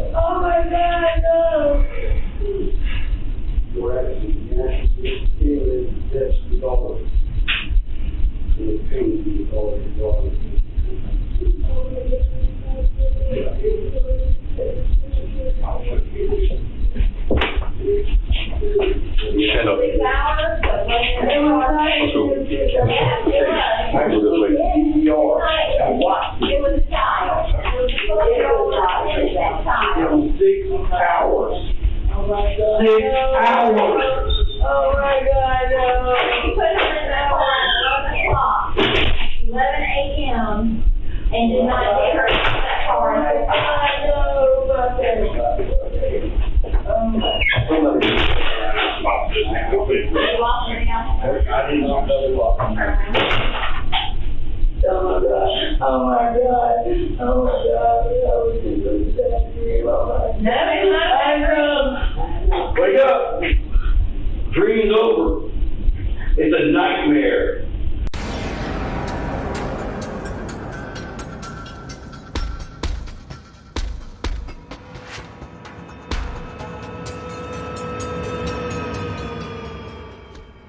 Oh my God, no! hours. Oh my God, no. You put her in that car at 11 o'clock, 11 a.m., and did not get her out of that car. Oh my God, no. You lost her now? I didn't want to lock. Oh my God. Oh my God. Oh my God.